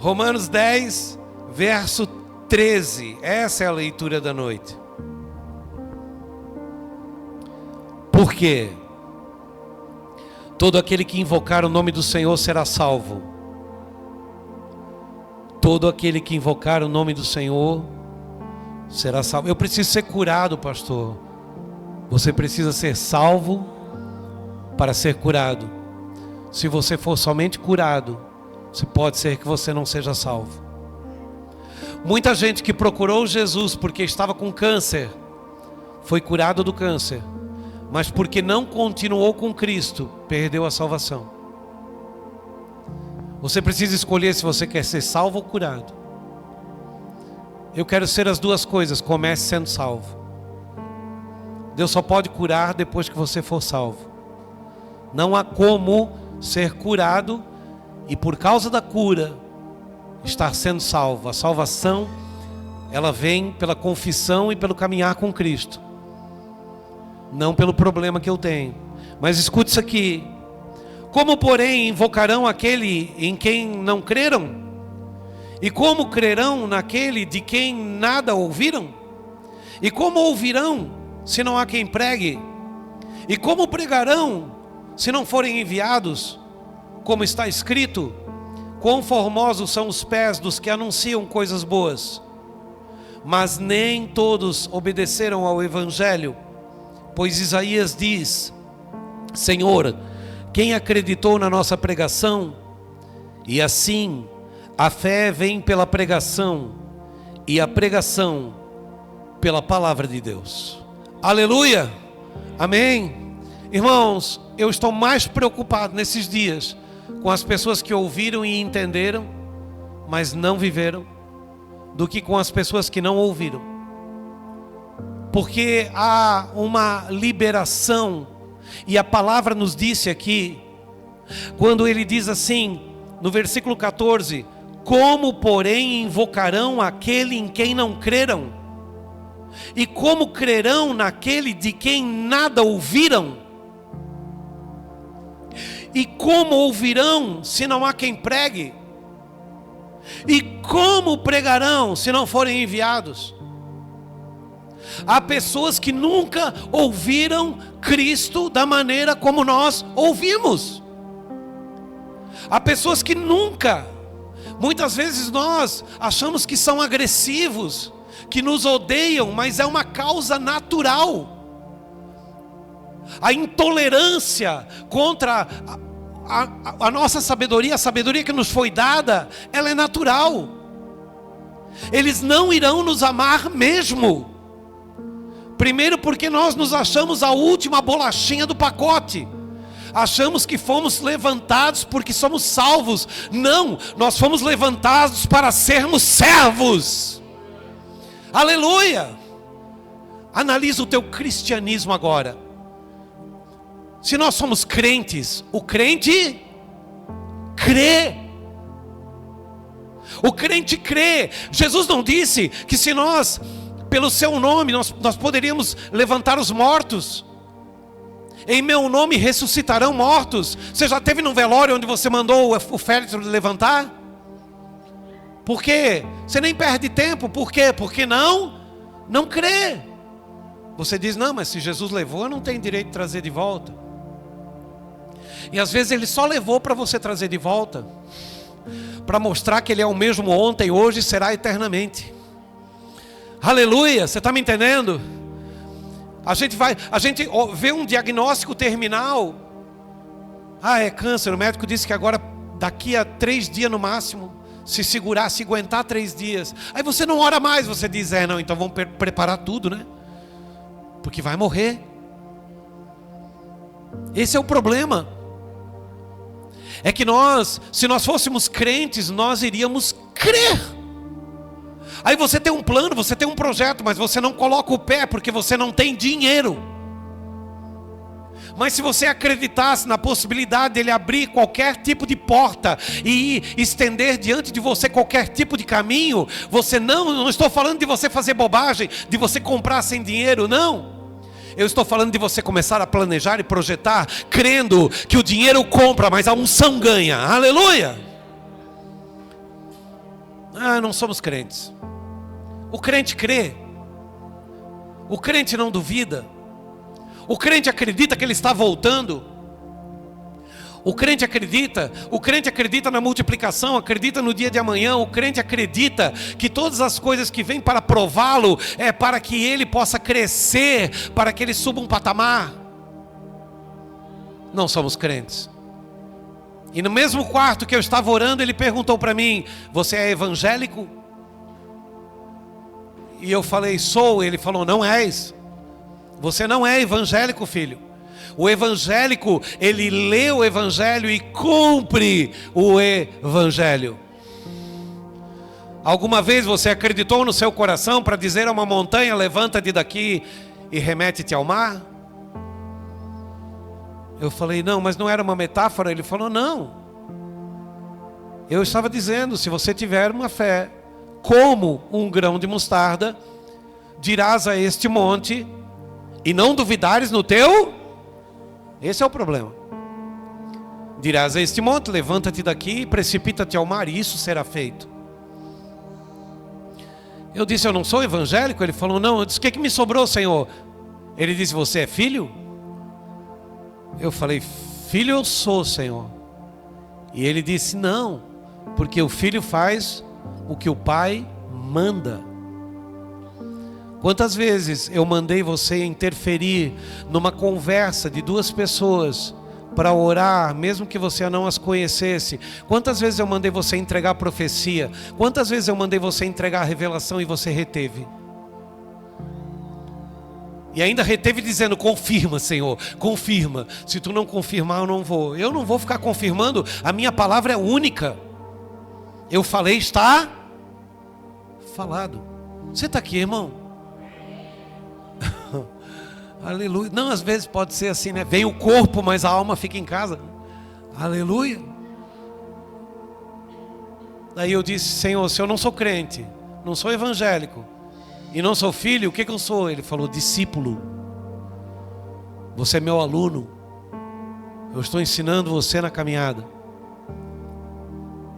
Romanos 10, verso 13. Essa é a leitura da noite. Por quê? Todo aquele que invocar o nome do Senhor será salvo. Todo aquele que invocar o nome do Senhor será salvo. Eu preciso ser curado, pastor. Você precisa ser salvo para ser curado. Se você for somente curado, pode ser que você não seja salvo. Muita gente que procurou Jesus porque estava com câncer, foi curado do câncer, mas porque não continuou com Cristo, perdeu a salvação. Você precisa escolher se você quer ser salvo ou curado. Eu quero ser as duas coisas. Comece sendo salvo. Deus só pode curar depois que você for salvo. Não há como ser curado e por causa da cura estar sendo salvo. A salvação, ela vem pela confissão e pelo caminhar com Cristo, não pelo problema que eu tenho. Mas escute isso aqui. Como porém invocarão aquele em quem não creram? E como crerão naquele de quem nada ouviram? E como ouvirão se não há quem pregue? E como pregarão se não forem enviados? Como está escrito: quão formosos são os pés dos que anunciam coisas boas. Mas nem todos obedeceram ao Evangelho. Pois Isaías diz: Senhor, quem acreditou na nossa pregação? E assim, a fé vem pela pregação, e a pregação pela palavra de Deus. Aleluia! Amém? Irmãos, eu estou mais preocupado nesses dias com as pessoas que ouviram e entenderam, mas não viveram, do que com as pessoas que não ouviram. Porque há uma liberação. E a palavra nos disse aqui, quando ele diz assim, no versículo 14: como porém invocarão aquele em quem não creram? E como crerão naquele de quem nada ouviram? E como ouvirão se não há quem pregue? E como pregarão se não forem enviados? Há pessoas que nunca ouviram Cristo da maneira como nós ouvimos. Há pessoas que nunca, muitas vezes nós achamos que são agressivos, que nos odeiam, mas é uma causa natural. A intolerância contra a nossa sabedoria, a sabedoria que nos foi dada, ela é natural. Eles não irão nos amar mesmo. Primeiro porque nós nos achamos a última bolachinha do pacote. Achamos que fomos levantados porque somos salvos. Não, nós fomos levantados para sermos servos. Aleluia! Analisa o teu cristianismo agora. Se nós somos crentes, o crente crê. O crente crê. Jesus não disse que se nós, pelo seu nome, nós poderíamos levantar os mortos. Em meu nome ressuscitarão mortos. Você já esteve num velório onde você mandou o féretro levantar? Por quê? Você nem perde tempo. Por quê? Porque não crê. Você diz: não, mas se Jesus levou, eu não tenho direito de trazer de volta. E às vezes ele só levou para você trazer de volta, para mostrar que ele é o mesmo ontem, hoje e será eternamente. Aleluia, você está me entendendo? A gente vê um diagnóstico terminal. É câncer, o médico disse que agora daqui a 3 dias no máximo, se aguentar 3 dias. Aí você não ora mais, você diz: não, então vamos preparar tudo, né? Porque vai morrer. Esse é o problema. É que se nós fôssemos crentes, nós iríamos crer. Aí você tem um plano, você tem um projeto, mas você não coloca o pé porque você não tem dinheiro. Mas se você acreditasse na possibilidade dele abrir qualquer tipo de porta e estender diante de você qualquer tipo de caminho, você não estou falando de você fazer bobagem, de você comprar sem dinheiro, não. Eu estou falando de você começar a planejar e projetar, crendo que o dinheiro compra, mas a unção ganha. Aleluia! Ah, não somos crentes. O crente crê. O crente não duvida. O crente acredita que ele está voltando. O crente acredita na multiplicação, acredita no dia de amanhã. O crente acredita que todas as coisas que vêm para prová-lo é para que ele possa crescer, para que ele suba um patamar. Não somos crentes. E no mesmo quarto que eu estava orando, ele perguntou para mim: você é evangélico? E eu falei: sou. Ele falou: não és. Você não é evangélico, filho. O evangélico, ele lê o evangelho e cumpre o evangelho. Alguma vez você acreditou no seu coração para dizer a uma montanha: levanta-te daqui e remete-te ao mar? Eu falei: não, mas não era uma metáfora? Ele falou: não. Eu estava dizendo, se você tiver uma fé como um grão de mostarda, dirás a este monte, e não duvidares no teu... Esse é o problema. Dirás a este monte: levanta-te daqui e precipita-te ao mar, e isso será feito. Eu disse: eu não sou evangélico? Ele falou: não. Eu disse: o que me sobrou, Senhor? Ele disse: você é filho? Eu falei: filho eu sou, Senhor. E ele disse: não, porque o filho faz o que o pai manda. Quantas vezes eu mandei você interferir numa conversa de duas pessoas para orar, mesmo que você não as conhecesse? Quantas vezes eu mandei você entregar a profecia? Quantas vezes eu mandei você entregar a revelação e você reteve? E ainda reteve dizendo: confirma, Senhor, confirma. Se tu não confirmar, eu não vou. Eu não vou ficar confirmando, a minha palavra é única. Eu falei, está falado. Você está aqui, irmão? Aleluia. Não, às vezes pode ser assim, né? Vem o corpo, mas a alma fica em casa. Aleluia. Daí eu disse: Senhor, se eu não sou crente, não sou evangélico e não sou filho, o que eu sou? Ele falou: discípulo. Você é meu aluno. Eu estou ensinando você na caminhada.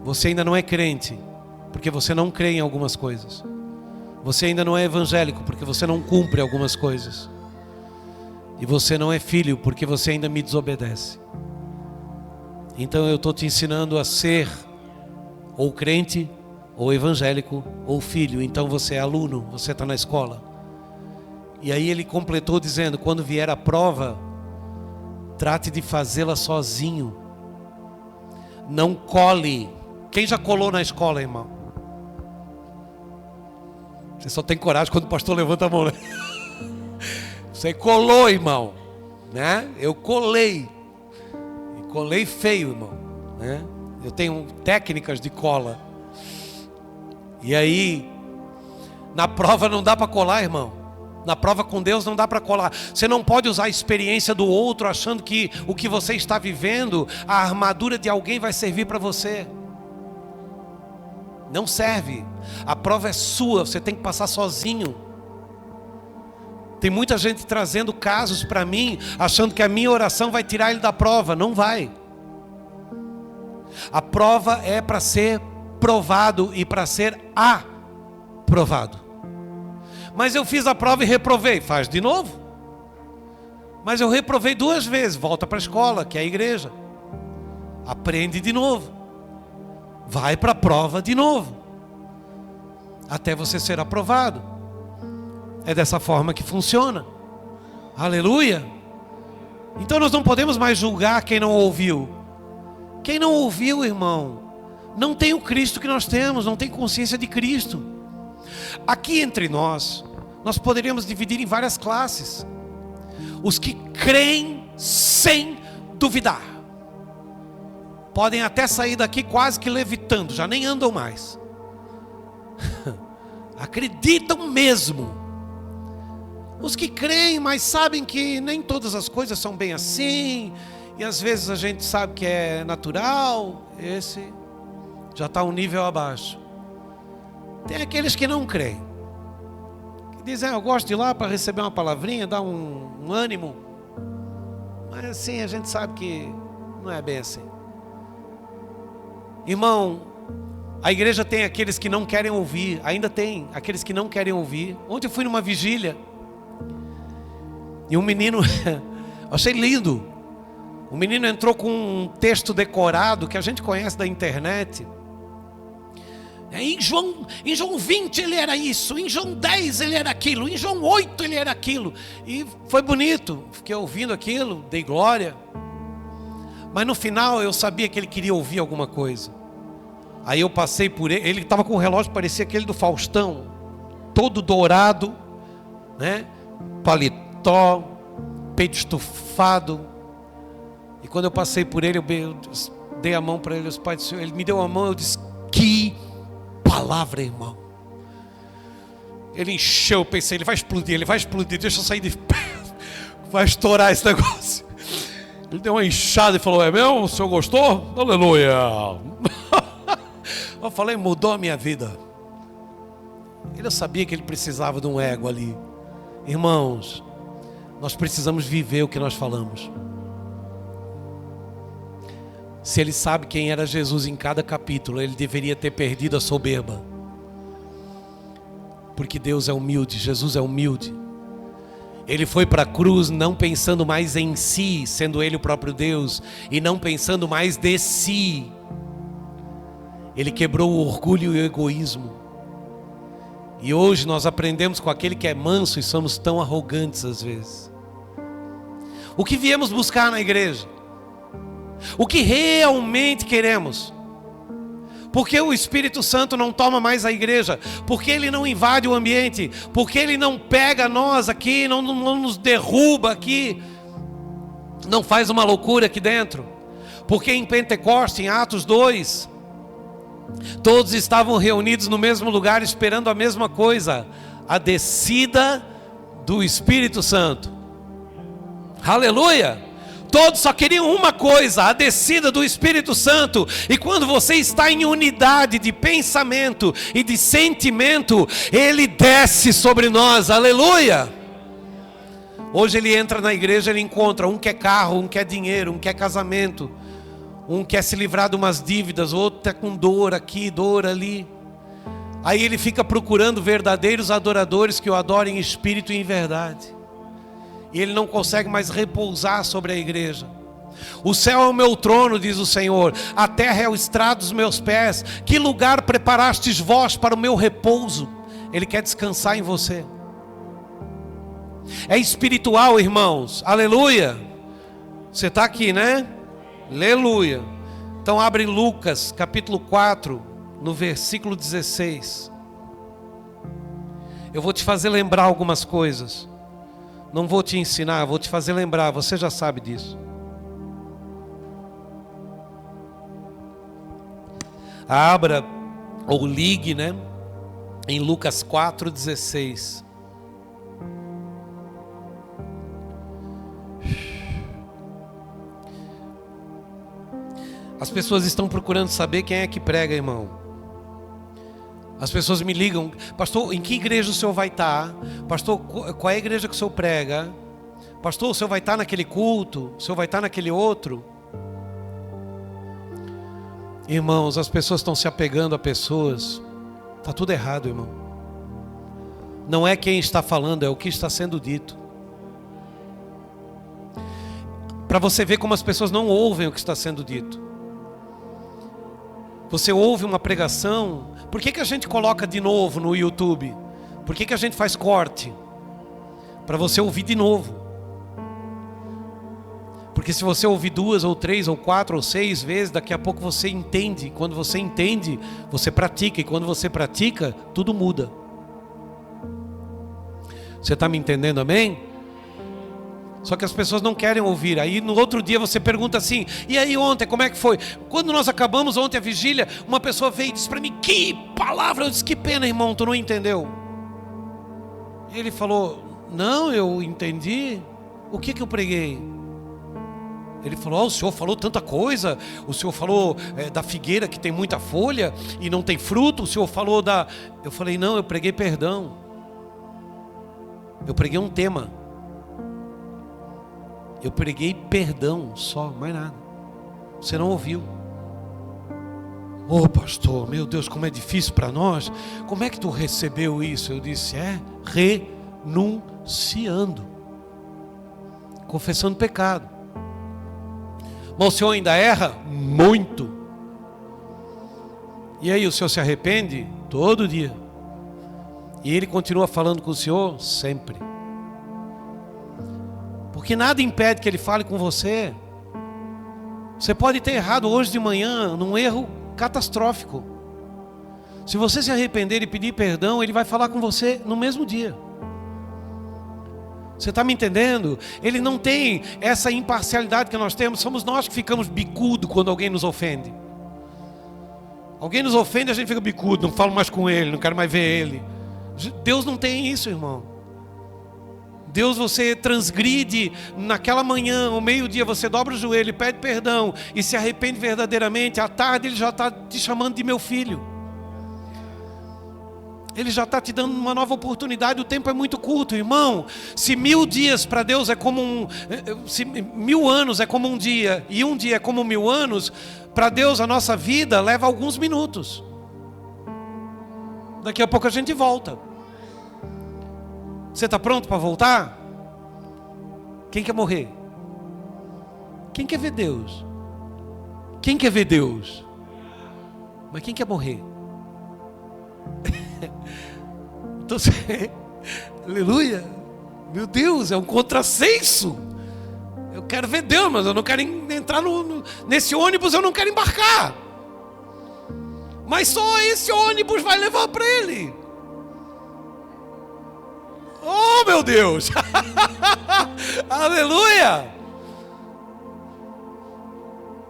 Você ainda não é crente, porque você não crê em algumas coisas. Você ainda não é evangélico, porque você não cumpre algumas coisas. E você não é filho, porque você ainda me desobedece. Então eu estou te ensinando a ser ou crente, ou evangélico, ou filho. Então você é aluno, você está na escola. E aí ele completou dizendo: quando vier a prova, trate de fazê-la sozinho. Não cole. Quem já colou na escola, irmão? Você só tem coragem quando o pastor levanta a mão, né? Você colou, irmão, né? Eu colei. E colei feio, irmão, né? Eu tenho técnicas de cola. E aí, na prova não dá para colar, irmão. Na prova com Deus não dá para colar. Você não pode usar a experiência do outro achando que o que você está vivendo, a armadura de alguém vai servir para você. Não serve. A prova é sua, você tem que passar sozinho. Tem muita gente trazendo casos para mim, achando que a minha oração vai tirar ele da prova. Não vai. A prova é para ser provado e para ser aprovado. Mas eu fiz a prova e reprovei. Faz de novo. Mas eu reprovei 2 vezes. Volta para a escola, que é a igreja. Aprende de novo. Vai para a prova de novo. Até você ser aprovado. É dessa forma que funciona. Aleluia. Então nós não podemos mais julgar quem não ouviu. Quem não ouviu, irmão, não tem o Cristo que nós temos, não tem consciência de Cristo. Aqui entre nós poderíamos dividir em várias classes. Os que creem sem duvidar. Podem até sair daqui quase que levitando, já nem andam mais. Acreditam mesmo. Os que creem, mas sabem que nem todas as coisas são bem assim, e às vezes a gente sabe que é natural, esse já está um nível abaixo. Tem aqueles que não creem, que dizem: eu gosto de ir lá para receber uma palavrinha, dar um ânimo, mas assim a gente sabe que não é bem assim. Irmão, A igreja tem aqueles que não querem ouvir, ainda tem aqueles que não querem ouvir. Ontem eu fui numa vigília e um menino, achei lindo. O menino entrou com um texto decorado que a gente conhece da internet. Em João 20 ele era isso, em João 10 ele era aquilo, em João 8 ele era aquilo. E foi bonito, fiquei ouvindo aquilo, dei glória. Mas no final eu sabia que ele queria ouvir alguma coisa. Aí eu passei por ele, ele estava com o relógio, parecia aquele do Faustão, todo dourado, né? Paletó, peito estufado. E quando eu passei por ele, eu dei a mão para ele, os pais do Senhor, ele me deu a mão, eu disse, que palavra, irmão. Ele encheu, eu pensei, ele vai explodir, deixa eu sair de perto, vai estourar esse negócio. Ele deu uma inchada e falou, é mesmo? O senhor gostou? Aleluia. Eu falei, mudou a minha vida. Eu sabia que ele precisava de um ego ali. Irmãos, nós precisamos viver o que nós falamos. Se ele sabe quem era Jesus em cada capítulo, ele deveria ter perdido a soberba. Porque Deus é humilde, Jesus é humilde. Ele foi para a cruz não pensando mais em si, sendo ele o próprio Deus, e não pensando mais de si. Ele quebrou o orgulho e o egoísmo. E hoje nós aprendemos com aquele que é manso e somos tão arrogantes às vezes. O que viemos buscar na igreja? O que realmente queremos? Porque o Espírito Santo não toma mais a igreja? Porque ele não invade o ambiente? Porque ele não pega nós aqui, não nos derruba aqui, não faz uma loucura aqui dentro? Porque em Pentecostes, em Atos 2, todos estavam reunidos no mesmo lugar esperando a mesma coisa, a descida do Espírito Santo. Aleluia! Todos só queriam uma coisa, a descida do Espírito Santo. E quando você está em unidade de pensamento e de sentimento, ele desce sobre nós, aleluia. Hoje ele entra na igreja, ele encontra um quer carro, um quer dinheiro, um quer casamento, um quer se livrar de umas dívidas, outro está com dor aqui, dor ali. Aí ele fica procurando verdadeiros adoradores que o adorem em espírito e em verdade. E ele não consegue mais repousar sobre a igreja. O céu é o meu trono, diz o Senhor, a terra é o estrado dos meus pés. Que lugar preparastes vós para o meu repouso? Ele quer descansar em você. É espiritual, irmãos, aleluia. Você está aqui, né? Aleluia. Então abre Lucas capítulo 4, no versículo 16. Eu vou te fazer lembrar algumas coisas. Não vou te ensinar, vou te fazer lembrar, você já sabe disso. Abra ou ligue, né? Em Lucas 4:16. As pessoas estão procurando saber quem é que prega, irmão. As pessoas me ligam, pastor, em que igreja o senhor vai estar? Pastor, qual é a igreja que o senhor prega? Pastor, o senhor vai estar naquele culto? O senhor vai estar naquele outro? Irmãos, as pessoas estão se apegando a pessoas. Está tudo errado, irmão. Não é quem está falando, é o que está sendo dito. Para você ver como as pessoas não ouvem o que está sendo dito. Você ouve uma pregação, por que a gente coloca de novo no YouTube? Por que a gente faz corte? Para você ouvir de novo. Porque se você ouvir 2 ou 3 ou 4 ou 6 vezes, daqui a pouco você entende. Quando você entende, você pratica. E quando você pratica, tudo muda. Você está me entendendo, amém? Só que as pessoas não querem ouvir. Aí no outro dia você pergunta assim, e aí ontem, como é que foi? Quando nós acabamos ontem a vigília, uma pessoa veio e disse para mim, que palavra! Eu disse, que pena, irmão, tu não entendeu. E ele falou, não, eu entendi. O que eu preguei? Ele falou, o senhor falou tanta coisa. O senhor falou da figueira que tem muita folha e não tem fruto. O senhor falou da... Eu falei, não, eu preguei perdão. Eu preguei um tema. Eu preguei perdão só, mais nada. Você não ouviu. Ô pastor, meu Deus, como é difícil para nós. Como é que tu recebeu isso? Eu disse, renunciando, confessando pecado. Mas o senhor ainda erra? Muito. E aí o senhor se arrepende? Todo dia. E ele continua falando com o senhor? Sempre. Porque nada impede que ele fale com você. Você pode ter errado hoje de manhã, num erro catastrófico. Se você se arrepender e pedir perdão, ele vai falar com você no mesmo dia. Você está me entendendo? Ele não tem essa imparcialidade que nós temos. Somos nós que ficamos bicudo quando alguém nos ofende. Alguém nos ofende, a gente fica bicudo, não falo mais com ele, não quero mais ver ele. Deus não tem isso, irmão. Deus, você transgride naquela manhã, ao meio-dia, você dobra o joelho, pede perdão e se arrepende verdadeiramente. À tarde ele já está te chamando de meu filho. Ele já está te dando uma nova oportunidade. O tempo é muito curto, irmão. Se 1000 dias para Deus é como se 1000 anos é como um dia, e um dia é como 1000 anos, para Deus a nossa vida leva alguns minutos. Daqui a pouco a gente volta. Você está pronto para voltar? Quem quer morrer? Quem quer ver Deus? Quem quer ver Deus? Mas quem quer morrer? Então, aleluia. Meu Deus, é um contrassenso. Eu quero ver Deus, mas eu não quero entrar nesse ônibus, eu não quero embarcar. Mas só esse ônibus vai levar para ele. Oh, meu Deus. Aleluia.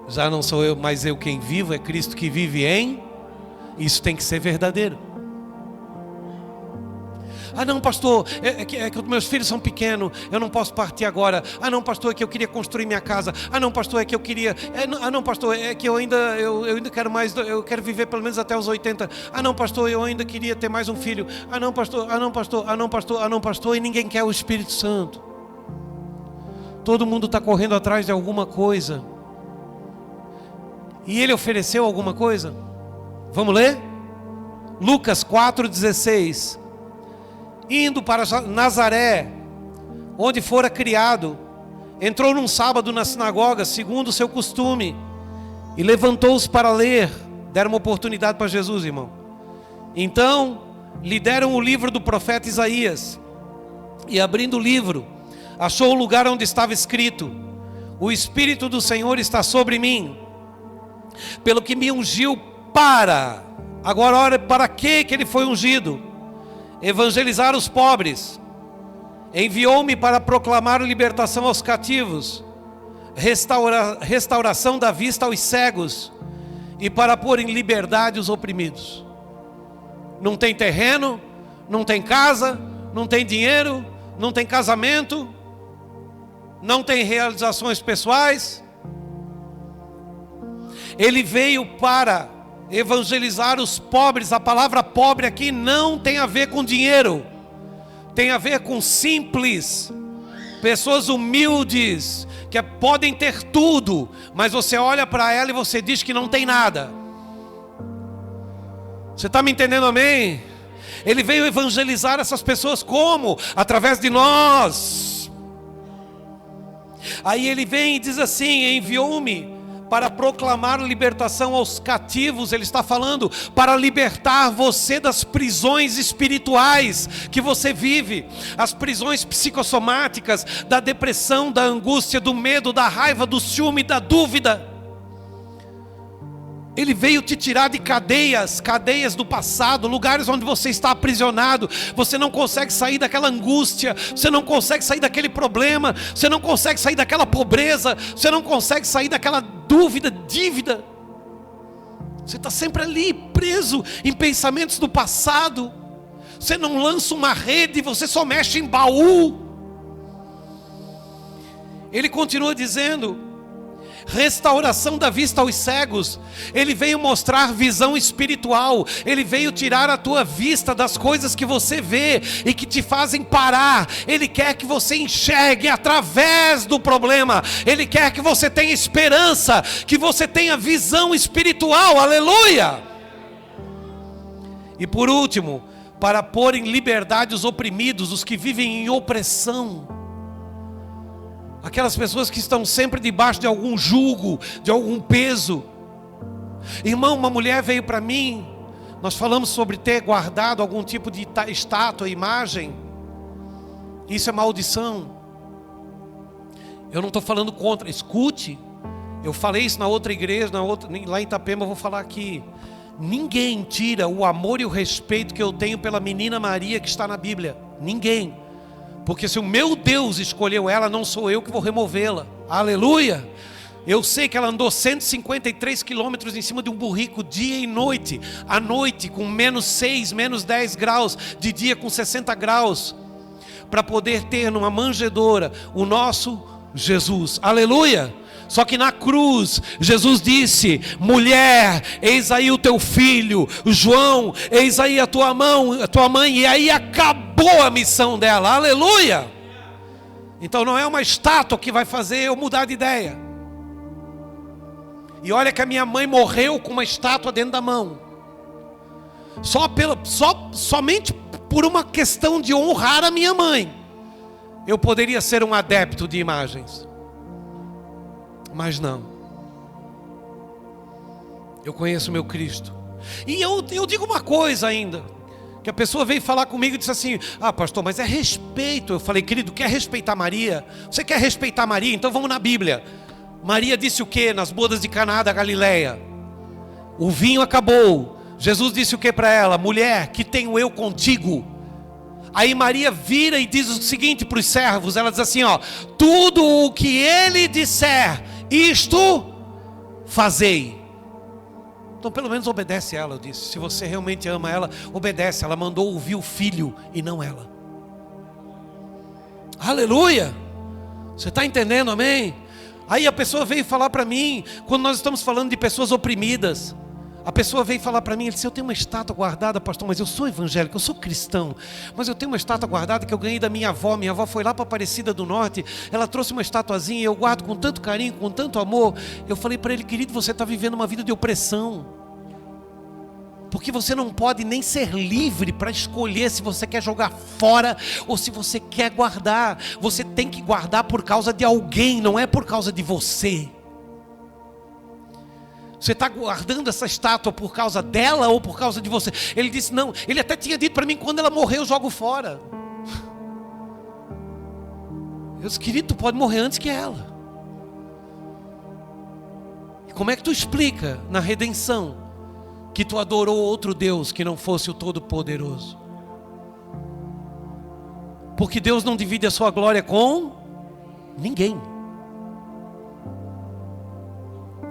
Já não sou eu, mas eu quem vivo, é Cristo que vive em. Isso tem que ser verdadeiro. Ah não, pastor, é que os meus filhos são pequenos, eu não posso partir agora. Ah não, pastor, é que eu queria construir minha casa. Ah não, pastor, é que eu queria. Ah não, pastor, é que eu ainda quero mais, eu quero viver pelo menos até os 80. Ah não, pastor, eu ainda queria ter mais um filho. Ah não, pastor, ah não, pastor, ah não, pastor, ah não, pastor, e ninguém quer o Espírito Santo. Todo mundo está correndo atrás de alguma coisa. E ele ofereceu alguma coisa? Vamos ler? Lucas 4,16. Indo para Nazaré, onde fora criado, entrou num sábado na sinagoga, segundo o seu costume, e levantou-se para ler. Deram uma oportunidade para Jesus, irmão. Então, lhe deram o livro do profeta Isaías, e abrindo o livro, achou o lugar onde estava escrito: o Espírito do Senhor está sobre mim, pelo que me ungiu para... Agora olha para que ele foi ungido: evangelizar os pobres. Enviou-me para proclamar libertação aos cativos, restauração da vista aos cegos, e para pôr em liberdade os oprimidos. Não tem terreno, não tem casa, não tem dinheiro, não tem casamento, não tem realizações pessoais. Ele veio para evangelizar os pobres. A palavra pobre aqui não tem a ver com dinheiro, tem a ver com simples, pessoas humildes, que podem ter tudo, mas você olha para ela e você diz que não tem nada. Você está me entendendo, amém? Ele veio evangelizar essas pessoas como? Através de nós. Aí ele vem e diz assim: enviou-me para proclamar libertação aos cativos. Ele está falando para libertar você das prisões espirituais que você vive, as prisões psicossomáticas, da depressão, da angústia, do medo, da raiva, do ciúme, da dúvida. Ele veio te tirar de cadeias do passado, lugares onde você está aprisionado. Você não consegue sair daquela angústia, você não consegue sair daquele problema, você não consegue sair daquela pobreza, você não consegue sair daquela dúvida, dívida. Você está sempre ali, preso em pensamentos do passado. Você não lança uma rede, você só mexe em baú. Ele continua dizendo: restauração da vista aos cegos. Ele veio mostrar visão espiritual. Ele veio tirar a tua vista das coisas que você vê e que te fazem parar. Ele quer que você enxergue através do problema. Ele quer que você tenha esperança, que você tenha visão espiritual. Aleluia! E por último, para pôr em liberdade os oprimidos, os que vivem em opressão. Aquelas pessoas que estão sempre debaixo de algum jugo, de algum peso. Irmão, uma mulher veio para mim. Nós falamos sobre ter guardado algum tipo de estátua, imagem. Isso é maldição. Eu não estou falando contra, escute. Eu falei isso na outra igreja, lá em Itapema, eu vou falar aqui. Ninguém tira o amor e o respeito que eu tenho pela menina Maria que está na Bíblia. Ninguém. Porque se o meu Deus escolheu ela, não sou eu que vou removê-la. Aleluia! Eu sei que ela andou 153 quilômetros em cima de um burrico, dia e noite. À noite com -6, -10 graus. De dia com 60 graus. Para poder ter numa manjedoura o nosso Jesus. Aleluia! Só que na cruz, Jesus disse: mulher, eis aí o teu filho. João, eis aí a tua mãe. E aí acabou a missão dela. Aleluia! Então não é uma estátua que vai fazer eu mudar de ideia. E olha que a minha mãe morreu com uma estátua dentro da mão. Somente por uma questão de honrar a minha mãe, eu poderia ser um adepto de imagens. Mas não. Eu conheço o meu Cristo. E eu digo uma coisa ainda. Que a pessoa veio falar comigo e disse assim: ah, pastor, mas é respeito. Eu falei: querido, quer respeitar Maria? Você quer respeitar Maria? Então vamos na Bíblia. Maria disse o que nas bodas de Caná da Galileia? O vinho acabou. Jesus disse o que para ela? Mulher, que tenho eu contigo? Aí Maria vira e diz o seguinte para os servos. Ela diz assim, ó: tudo o que ele disser, isto fazei. Então pelo menos obedece ela. Eu disse: se você realmente ama ela, obedece. Ela mandou ouvir o filho e não ela. Aleluia! Você está entendendo, amém? Aí a pessoa veio falar para mim, quando nós estamos falando de pessoas oprimidas, a pessoa veio falar para mim, ele disse: eu tenho uma estátua guardada, pastor, mas eu sou evangélico, eu sou cristão, mas eu tenho uma estátua guardada que eu ganhei da minha avó foi lá para Aparecida do Norte, ela trouxe uma estatuazinha, eu guardo com tanto carinho, com tanto amor. Eu falei para ele: querido, você está vivendo uma vida de opressão, porque você não pode nem ser livre para escolher se você quer jogar fora ou se você quer guardar. Você tem que guardar por causa de alguém, não é por causa de você. Você está guardando essa estátua por causa dela ou por causa de você? Ele disse: não, ele até tinha dito para mim: quando ela morrer eu jogo fora. Eu disse: querido, tu pode morrer antes que ela. E como é que tu explica na redenção que tu adorou outro Deus que não fosse o Todo-Poderoso? Porque Deus não divide a sua glória com ninguém.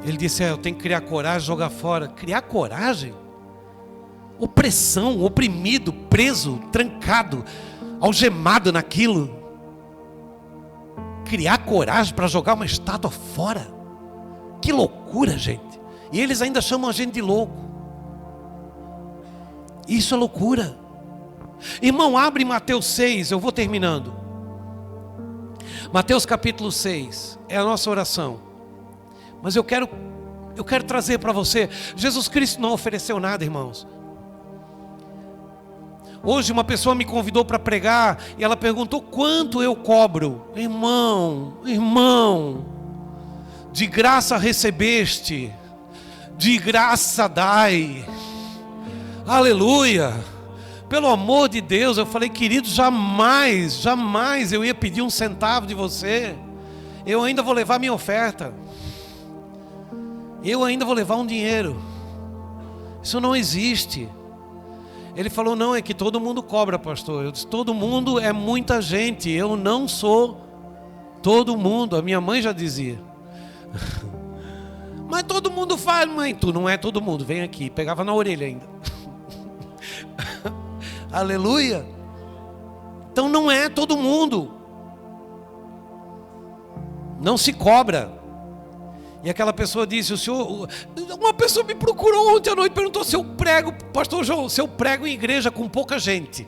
Ele disse: eu tenho que criar coragem, jogar fora. Criar coragem? Opressão, oprimido, preso, trancado, algemado naquilo. Criar coragem para jogar uma estátua fora? Que loucura, gente. E eles ainda chamam a gente de louco. Isso é loucura. Irmão, abre Mateus 6, eu vou terminando. Mateus capítulo 6, é a nossa oração. Mas eu quero trazer para você, Jesus Cristo não ofereceu nada, irmãos. Hoje uma pessoa me convidou para pregar e ela perguntou: quanto eu cobro? Irmão, de graça recebeste, de graça dai. Aleluia! Pelo amor de Deus. Eu falei: querido, jamais eu ia pedir um centavo de você. Eu ainda vou levar minha oferta. Eu ainda vou levar um dinheiro. Isso não existe. Ele falou: não, é que todo mundo cobra, pastor. Eu disse: todo mundo é muita gente. Eu não sou todo mundo. A minha mãe já dizia. Mas todo mundo faz, mãe. Tu não é todo mundo, vem aqui. Pegava na orelha ainda. Aleluia. Então não é todo mundo. Não se cobra. E aquela pessoa disse: o senhor... Uma pessoa me procurou ontem à noite, perguntou se eu prego, pastor João, se eu prego em igreja com pouca gente.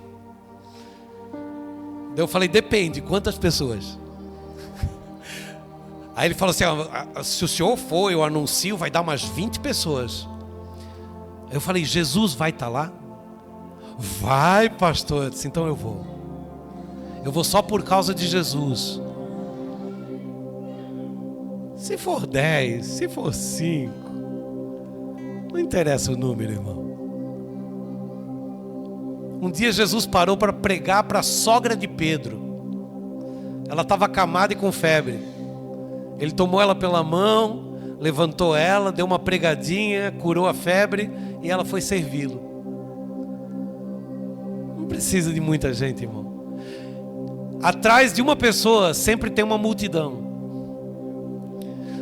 Daí eu falei: depende, quantas pessoas? Aí ele falou assim: se o senhor for, eu anuncio, vai dar umas 20 pessoas. Eu falei: Jesus vai estar lá? Vai, pastor. Eu disse: então eu vou. Eu vou só por causa de Jesus. Se for 10, se for 5, não interessa o número, irmão. Um dia Jesus parou para pregar para a sogra de Pedro. Ela estava acamada e com febre. Ele tomou ela pela mão, levantou ela, deu uma pregadinha, curou a febre e ela foi servi-lo. Não precisa de muita gente, irmão. Atrás de uma pessoa sempre tem uma multidão.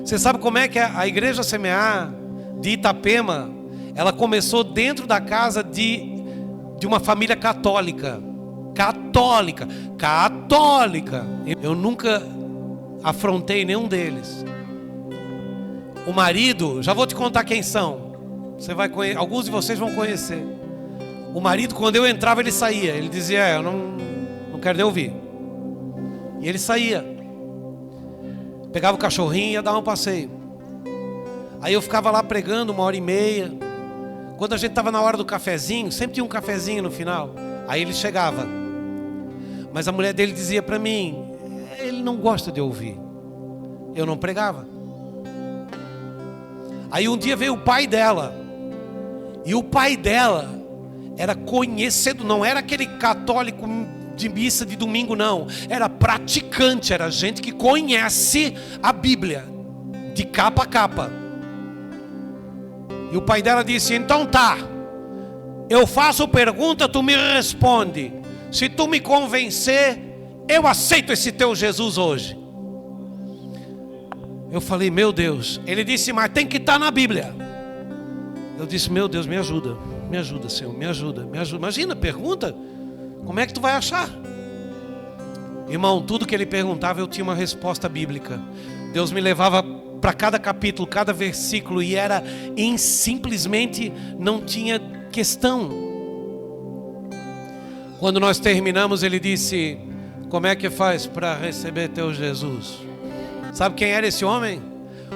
Você sabe como é que a igreja Semear de Itapema, ela começou dentro da casa de uma família católica. Católica. Eu nunca afrontei nenhum deles. O marido, já vou te contar quem são. Você vai conhecer, alguns de vocês vão conhecer. O marido, quando eu entrava, ele saía. Ele dizia: eu não quero nem ouvir. E ele saía. Pegava o cachorrinho e ia dar um passeio. Aí eu ficava lá pregando 1h30. Quando a gente estava na hora do cafezinho, sempre tinha um cafezinho no final. Aí ele chegava. Mas a mulher dele dizia para mim: ele não gosta de ouvir. Eu não pregava. Aí um dia veio o pai dela. E o pai dela era conhecido, não era aquele católico de missa de domingo, não. Era praticante, era gente que conhece a Bíblia de capa a capa. E o pai dela disse: então tá, eu faço pergunta, tu me responde. Se tu me convencer, eu aceito esse teu Jesus hoje. Eu falei: meu Deus. Ele disse: mas tem que estar na Bíblia. Eu disse: meu Deus, me ajuda, Senhor, me ajuda. Imagina, pergunta. Como é que tu vai achar? Irmão, tudo que ele perguntava eu tinha uma resposta bíblica. Deus me levava para cada capítulo, cada versículo, e era simplesmente não tinha questão. Quando nós terminamos, ele disse: como é que faz para receber teu Jesus? Sabe quem era esse homem?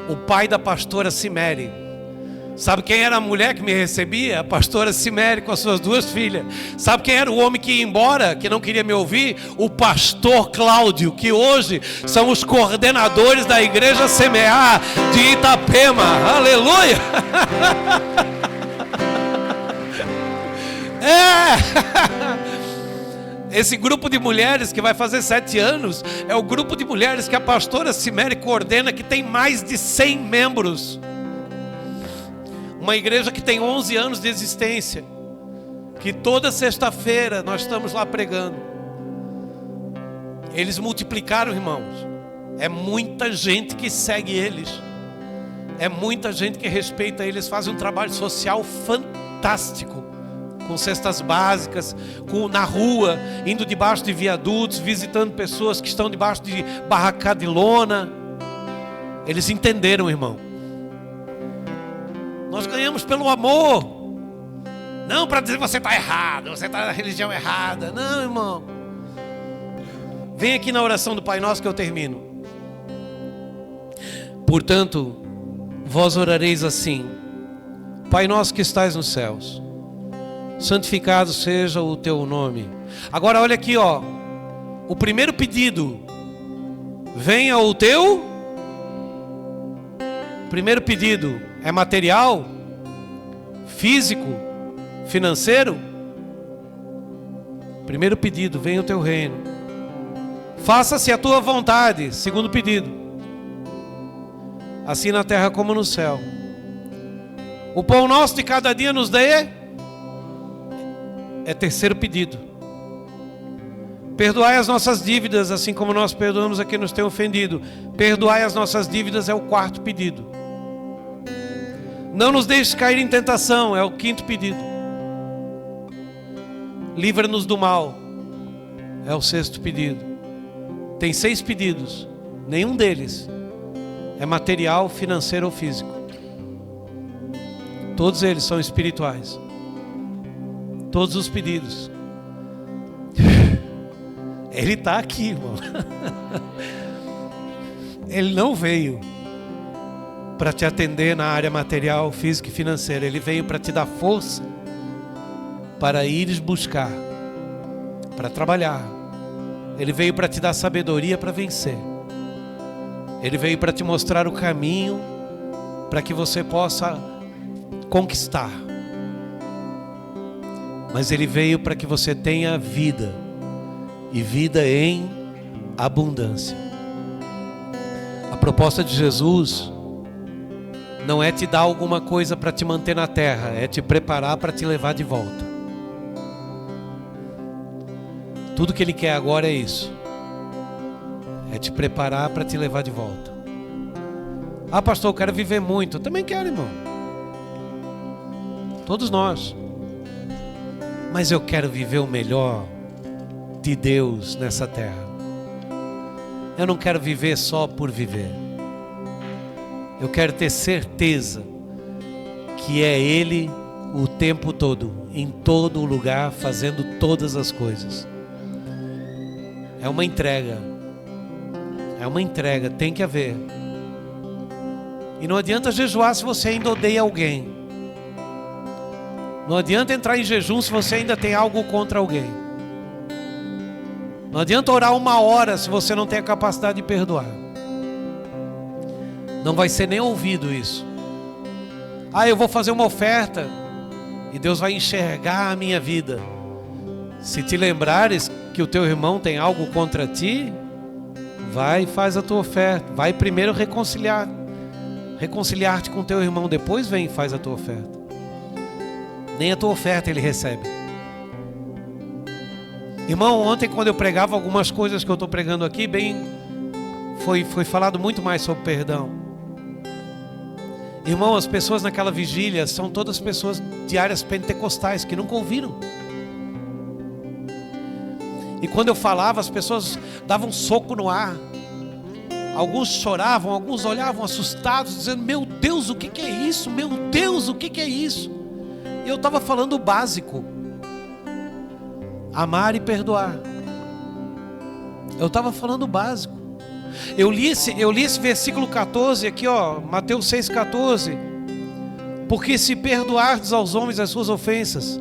O pai da pastora Cimere. Sabe quem era a mulher que me recebia? A pastora Cimere com as suas 2 filhas. Sabe quem era o homem que ia embora, que não queria me ouvir? O pastor Cláudio, que hoje são os coordenadores da igreja Semear de Itapema. Aleluia! Esse grupo de mulheres que vai fazer 7 anos é o grupo de mulheres que a pastora Cimere coordena, que tem mais de 100 membros. Uma igreja que tem 11 anos de existência, que toda sexta-feira nós estamos lá pregando. Eles multiplicaram, irmãos. É muita gente que segue eles. É muita gente que respeita eles. Fazem um trabalho social fantástico, com cestas básicas, na rua, indo debaixo de viadutos, visitando pessoas que estão debaixo de barraca de lona. Eles entenderam, irmão. Nós ganhamos pelo amor. Não para dizer: você está errado, você está na religião errada. Não, irmão. Vem aqui na oração do Pai Nosso que eu termino. Portanto, vós orareis assim: Pai nosso que estais nos céus, santificado seja o teu nome. Agora olha aqui, ó. O primeiro pedido: venha o teu. Primeiro pedido é material, físico, financeiro. Primeiro pedido: venha o teu reino. Faça-se a tua vontade. Segundo pedido: assim na terra como no céu. O pão nosso de cada dia nos dê. É terceiro pedido. Perdoai as nossas dívidas, assim como nós perdoamos a quem nos tem ofendido. Perdoai as nossas dívidas é o quarto pedido. Não nos deixes cair em tentação, é o quinto pedido. Livra-nos do mal, é o sexto pedido. Tem 6 pedidos, nenhum deles É material, financeiro ou físico. Todos eles são espirituais. Todos os pedidos. Ele está aqui, irmão. Ele não veio para te atender na área material, física e financeira. Ele veio para te dar força para ires buscar, para trabalhar. Ele veio para te dar sabedoria para vencer. Ele veio para te mostrar o caminho para que você possa conquistar. Mas Ele veio para que você tenha vida, e vida em abundância. A proposta de Jesus não é te dar alguma coisa para te manter na terra, é te preparar para te levar de volta. Tudo que Ele quer agora é isso. É te preparar para te levar de volta. Ah, pastor, eu quero viver muito. Eu também quero, irmão. Todos nós. Mas eu quero viver o melhor de Deus nessa terra. Eu não quero viver só por viver. Eu quero ter certeza que é Ele o tempo todo, em todo lugar, fazendo todas as coisas. É uma entrega. É uma entrega, tem que haver. E não adianta jejuar se você ainda odeia alguém. Não adianta entrar em jejum se você ainda tem algo contra alguém. Não adianta orar 1 hora se você não tem a capacidade de perdoar. Não vai ser nem ouvido isso. Ah, eu vou fazer uma oferta e Deus vai enxergar a minha vida. Se te lembrares que o teu irmão tem algo contra ti, vai e faz a tua oferta. Vai primeiro reconciliar-te com teu irmão, depois vem e faz a tua oferta. Nem a tua oferta ele recebe. Irmão, ontem quando eu pregava algumas coisas que eu estou pregando aqui, foi falado muito mais sobre perdão. Irmão, as pessoas naquela vigília são todas pessoas de áreas pentecostais que nunca ouviram. E quando eu falava, as pessoas davam um soco no ar. Alguns choravam, alguns olhavam assustados, dizendo: meu Deus, o que é isso? Meu Deus, o que é isso? E eu estava falando o básico: amar e perdoar. Eu estava falando o básico. Eu li esse versículo 14 aqui, ó, Mateus 6,14. Porque se perdoardes aos homens as suas ofensas,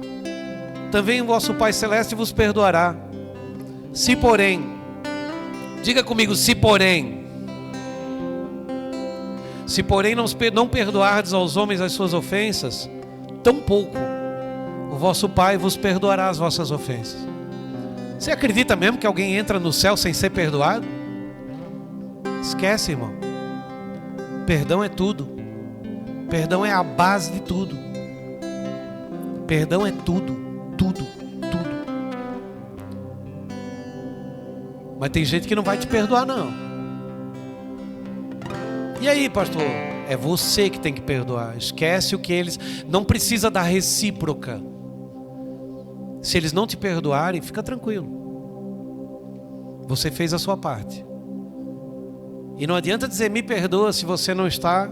também o vosso Pai Celeste vos perdoará. Se porém, diga comigo, se porém não perdoardes aos homens as suas ofensas, tampouco o vosso Pai vos perdoará as vossas ofensas. Você acredita mesmo que alguém entra no céu sem ser perdoado? Esquece, irmão. Perdão é tudo. Perdão é a base de tudo. Perdão é tudo, tudo, tudo. Mas tem gente que não vai te perdoar, não. E aí, pastor? É você que tem que perdoar. Esquece o que eles... Não precisa dar recíproca. Se eles não te perdoarem, fica tranquilo. Você fez a sua parte. E não adianta dizer me perdoa se você não está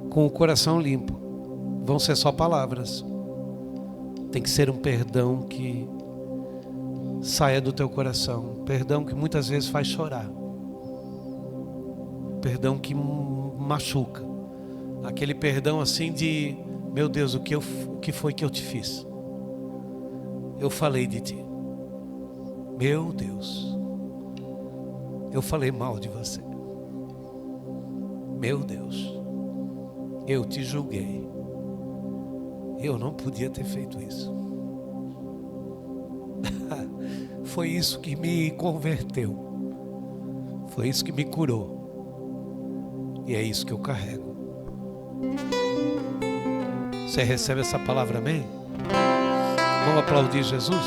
com o coração limpo. Vão ser só palavras. Tem que ser um perdão que saia do teu coração. Perdão que muitas vezes faz chorar. Perdão que machuca. Aquele perdão assim de: meu Deus, o que foi que eu te fiz? Eu falei de ti. Meu Deus, eu falei mal de você. Meu Deus, eu te julguei. Eu não podia ter feito isso. Foi isso que me converteu. Foi isso que me curou. E é isso que eu carrego. Você recebe essa palavra, amém? Vamos aplaudir Jesus?